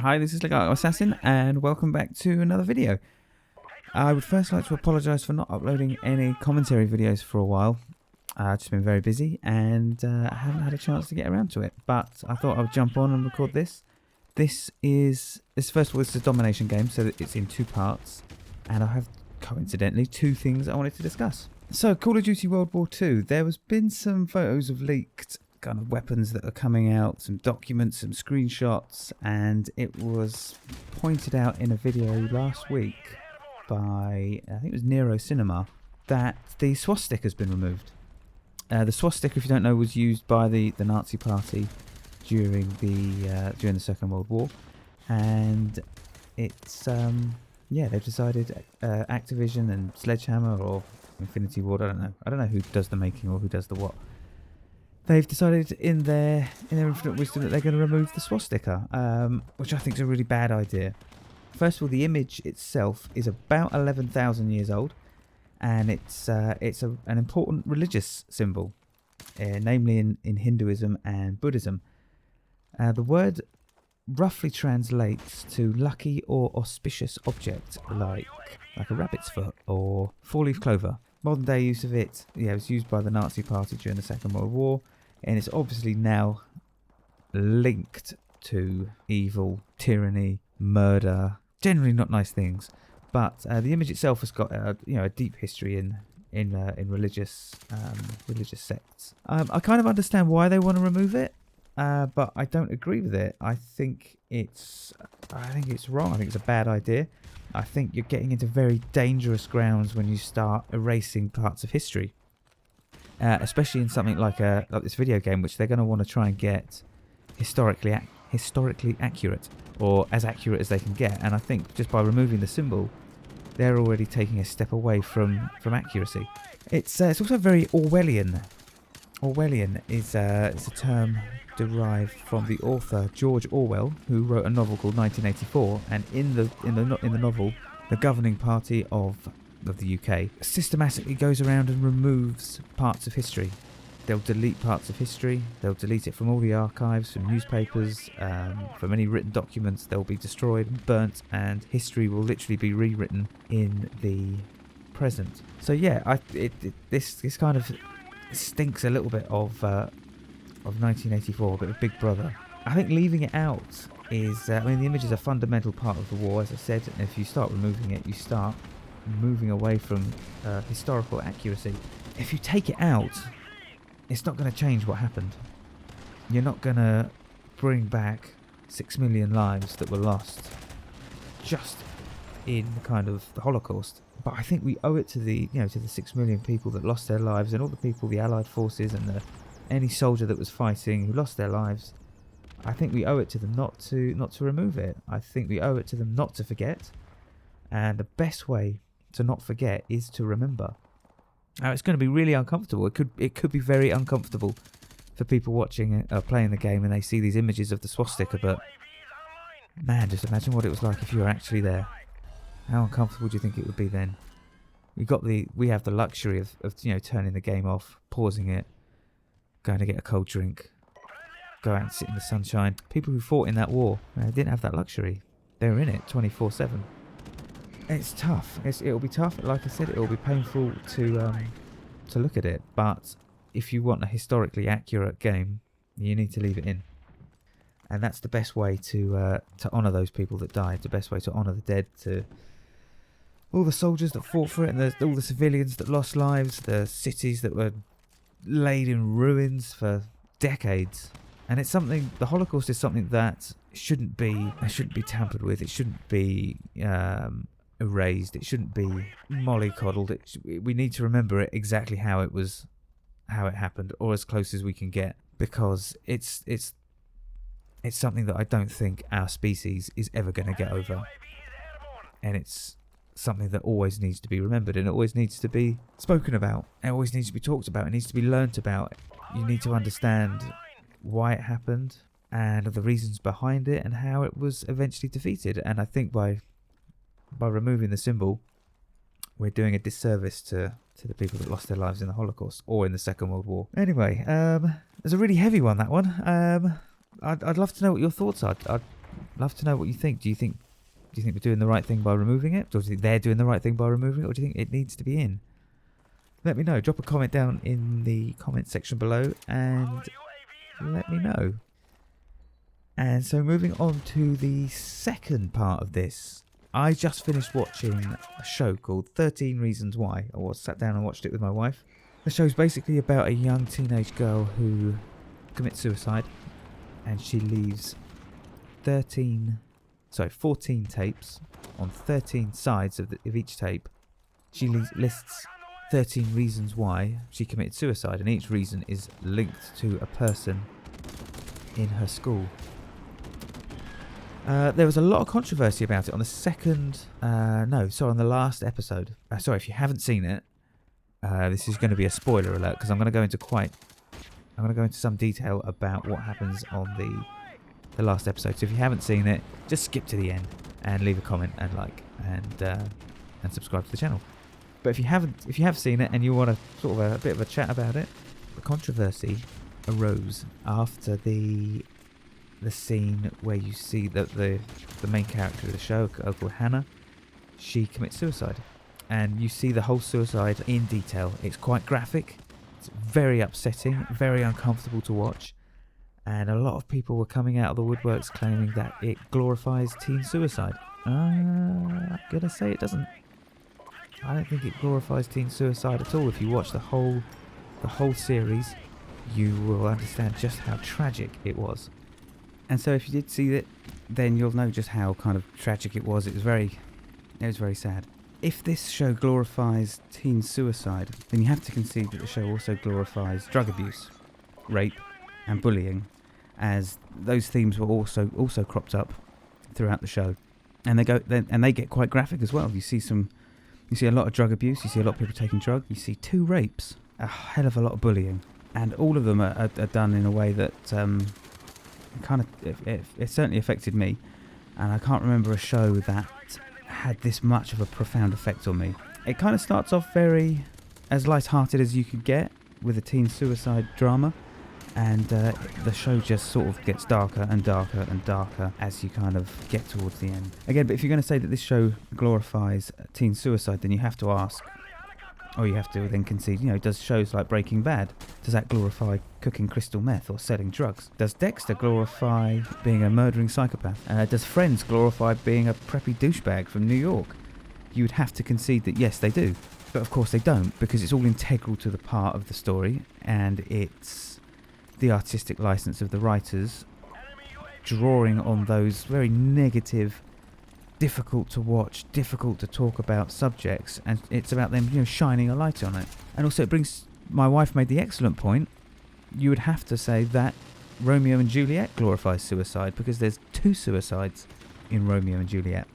Hi, this is Legato Assassin, and welcome back to another video. I would first like to apologise for not uploading any commentary videos for a while. I've just been very busy and I haven't had a chance to get around to it, but I thought I would jump on and record this. First of all, this is a Domination game, so it's in two parts, and I have, coincidentally, two things I wanted to discuss. So, Call of Duty World War II, there has been some photos of leaked kind of weapons that are coming out, some documents, some screenshots, and it was pointed out in a video last week by, I think it was Nero Cinema, that the swastika has been removed. The swastika, if you don't know, was used by the Nazi Party during the Second World War, and it's they've decided Activision and Sledgehammer or Infinity Ward, I don't know who does the making or who does the what. They've decided in their infinite wisdom that they're going to remove the swastika, which I think is a really bad idea. First of all, the image itself is about 11,000 years old, and it's an important religious symbol, namely in Hinduism and Buddhism. The word roughly translates to lucky or auspicious object, like a rabbit's foot or four-leaf clover. Modern day use of it, it was used by the Nazi Party during the Second World War, and it's obviously now linked to evil, tyranny, murder, generally not nice things. But the image itself has got a deep history in religious sects. I kind of understand why they want to remove it, but I don't agree with it. I think it's wrong. I think it's a bad idea. I think you're getting into very dangerous grounds when you start erasing parts of history, especially in something like this video game, which they're going to want to try and get historically accurate, or as accurate as they can get. And I think just by removing the symbol, they're already taking a step away from accuracy. It's also very Orwellian. Orwellian is a term derived from the author George Orwell, who wrote a novel called 1984, and in the novel, the governing party of the UK systematically goes around and removes parts of history. They'll delete parts of history. They'll delete it from all the archives, from newspapers, from any written documents. They'll be destroyed and burnt, and history will literally be rewritten in the present. So yeah, this kind of stinks a little bit of 1984, a bit of Big Brother. I think leaving it out is, the image is a fundamental part of the war, as I said, and if you start removing it, you start moving away from historical accuracy. If you take it out, it's not going to change what happened. You're not going to bring back 6 million lives that were lost just in kind of the Holocaust. But I think we owe it to the 6 million people that lost their lives, and all the people, the Allied forces, and any soldier that was fighting who lost their lives. I think we owe it to them not to remove it. I think we owe it to them not to forget. And the best way to not forget is to remember. Now, it's going to be really uncomfortable. It could be very uncomfortable for people watching playing the game, and they see these images of the swastika. But man, just imagine what it was like if you were actually there. How uncomfortable do you think it would be then? We have the luxury of turning the game off, pausing it, going to get a cold drink, go out and sit in the sunshine. People who fought in that war, they didn't have that luxury. They were in it 24/7. It's tough. It'll be tough. Like I said, it'll be painful to look at it. But if you want a historically accurate game, you need to leave it in. And that's the best way to honour those people that died. The best way to honour the dead. To all the soldiers that fought for it, and all the civilians that lost lives, the cities that were laid in ruins for decades. And it's something, the Holocaust is something that shouldn't be tampered with. It shouldn't be erased. It shouldn't be mollycoddled. We need to remember it exactly how it happened, or as close as we can get, because it's something that I don't think our species is ever going to get over. And it's something that always needs to be remembered, and it always needs to be spoken about. It always needs to be talked about. It needs to be learnt about. You need to understand why it happened and the reasons behind it and how it was eventually defeated. And I think by removing the symbol, we're doing a disservice to the people that lost their lives in the Holocaust or in the Second World War. Anyway, there's a really heavy one, that one. I'd love to know what your thoughts are. Love to know what you think. Do you think we're doing the right thing by removing it? Or do you think they're doing the right thing by removing it? Or do you think it needs to be in? Let me know. Drop a comment down in the comment section below and let me know. And so moving on to the second part of this. I just finished watching a show called 13 Reasons Why. I sat down and watched it with my wife. The show's basically about a young teenage girl who commits suicide, and she leaves 14 tapes on 13 sides of each tape. She lists 13 reasons why she committed suicide, and each reason is linked to a person in her school. There was a lot of controversy about it on the last episode. Sorry, if you haven't seen it, this is going to be a spoiler alert because I'm going to go into some detail about what happens on the last episode. So if you haven't seen it, just skip to the end and leave a comment and like and subscribe to the channel. But if you have seen it and you want a sort of a bit of a chat about it, the controversy arose after the scene where you see that the main character of the show, called Hannah, she commits suicide, and you see the whole suicide in detail. It's quite graphic, it's very upsetting, very uncomfortable to watch, and a lot of people were coming out of the woodworks claiming that it glorifies teen suicide. I'm gonna say it doesn't. I don't think it glorifies teen suicide at all. If you watch the whole series, you will understand just how tragic it was. And so if you did see it, then you'll know just how kind of tragic it was. It was very sad. If this show glorifies teen suicide, then you have to concede that the show also glorifies drug abuse, rape, and bullying, as those themes were also cropped up throughout the show. And they get quite graphic as well. You see a lot of drug abuse, you see a lot of people taking drugs, you see 2 rapes, a hell of a lot of bullying, and all of them are done in a way that it certainly affected me, and I can't remember a show that had this much of a profound effect on me. It kind of starts off very as light-hearted as you could get with a teen suicide drama, and the show just sort of gets darker and darker and darker as you kind of get towards the end. Again, but if you're going to say that this show glorifies teen suicide, then you have to ask, or you have to then concede, does shows like Breaking Bad, does that glorify cooking crystal meth or selling drugs? Does Dexter glorify being a murdering psychopath? Does Friends glorify being a preppy douchebag from New York? You would have to concede that yes, they do. But of course they don't, because it's all integral to the part of the story, and it's the artistic license of the writers drawing on those very negative, difficult to watch, difficult to talk about subjects, and it's about them, shining a light on it. And also my wife made the excellent point, you would have to say that Romeo and Juliet glorifies suicide, because there's 2 suicides in Romeo and Juliet.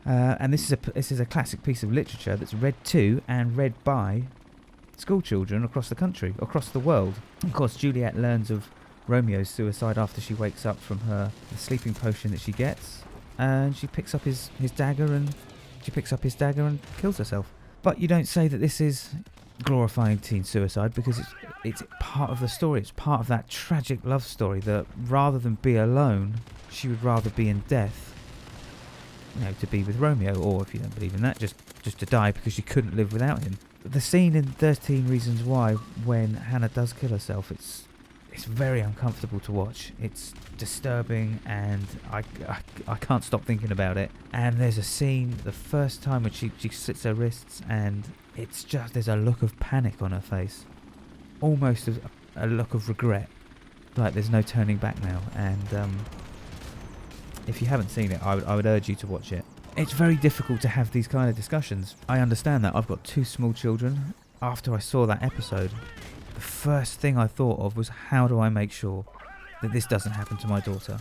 And this is a classic piece of literature that's read to and read by school children across the country, across the world. Of course, Juliet learns of Romeo's suicide after she wakes up from the sleeping potion that she gets, and she picks up his dagger and kills herself. But you don't say that this is glorifying teen suicide, because it's part of the story. It's part of that tragic love story that rather than be alone, she would rather be in death, to be with Romeo, or if you don't believe in that, just to die because she couldn't live without him. The scene in 13 Reasons Why, when Hannah does kill herself, it's very uncomfortable to watch. It's disturbing, and I can't stop thinking about it. And there's a scene, the first time when she slits her wrists, and it's just, there's a look of panic on her face, almost a look of regret, like there's no turning back now. And if you haven't seen it, I would urge you to watch it. It's very difficult to have these kind of discussions. I understand that. I've got 2 small children. After I saw that episode, the first thing I thought of was, how do I make sure that this doesn't happen to my daughter?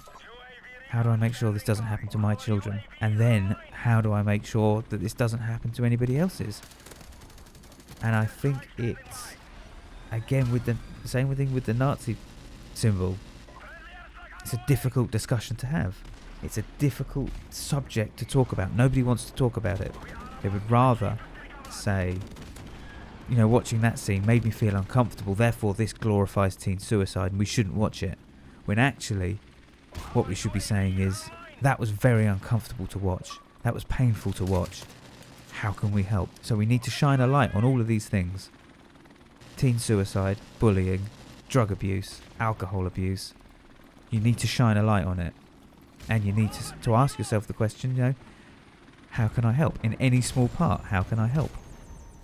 How do I make sure this doesn't happen to my children? And then, how do I make sure that this doesn't happen to anybody else's? And I think it's, again, with the same thing with the Nazi symbol, it's a difficult discussion to have. It's a difficult subject to talk about. Nobody wants to talk about it. They would rather say, watching that scene made me feel uncomfortable, therefore this glorifies teen suicide and we shouldn't watch it. When actually, what we should be saying is, That was very uncomfortable to watch. That was painful to watch. How can we help? So we need to shine a light on all of these things. Teen suicide, bullying, drug abuse, alcohol abuse. You need to shine a light on it. And you need to ask yourself the question, you know, how can I help? In any small part, how can I help?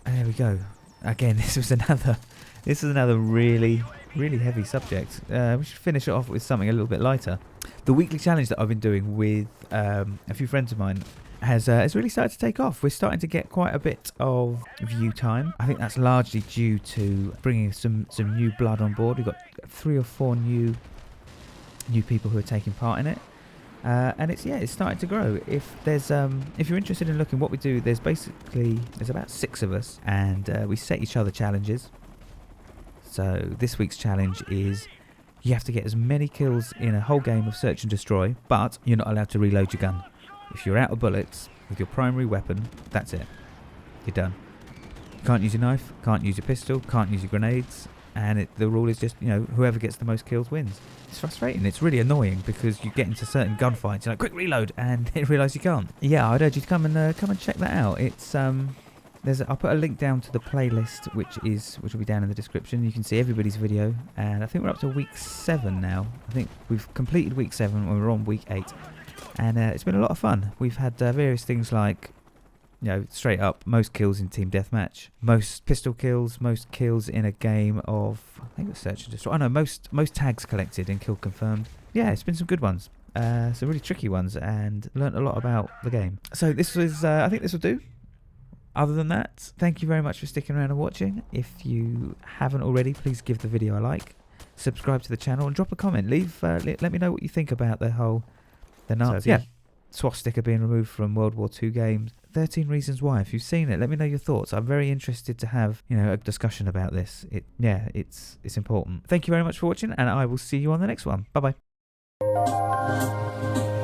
And there we go. Again, this is another really, really heavy subject. We should finish it off with something a little bit lighter. The weekly challenge that I've been doing with a few friends of mine has really started to take off. We're starting to get quite a bit of view time. I think that's largely due to bringing some new blood on board. We've got 3 or 4 new people who are taking part in it. And it's starting to grow. If you're interested in looking what we do, there's about 6 of us, and we set each other challenges. So this week's challenge is you have to get as many kills in a whole game of search and destroy, but you're not allowed to reload your gun. If you're out of bullets with your primary weapon, that's it. You're done. You can't use your knife, can't use your pistol, can't use your grenades, and the rule is just, you know, whoever gets the most kills wins. It's frustrating. It's really annoying because you get into certain gunfights, you're like, quick reload, and then realise you can't. Yeah, I'd urge you to come and check that out. It's I'll put a link down to the playlist, which will be down in the description. You can see everybody's video, and I think we're up to week 7 now. I think we've completed week 7 and we're on week 8, and it's been a lot of fun. We've had various things like, you know, straight up most kills in team deathmatch, most pistol kills, most kills in a game of, I think it was search and destroy. Oh no, most tags collected and kill confirmed. Yeah, it's been some good ones, some really tricky ones, and learnt a lot about the game. So this was, I think this will do. Other than that, thank you very much for sticking around and watching. If you haven't already, please give the video a like, subscribe to the channel, and drop a comment. Let me know what you think about the Nazi. Yeah. Swastika being removed from World War II games. 13 Reasons Why. If you've seen it, let me know your thoughts. I'm very interested to have, you know, a discussion about this. It's important. Thank you very much for watching, and I will see you on the next one. Bye bye.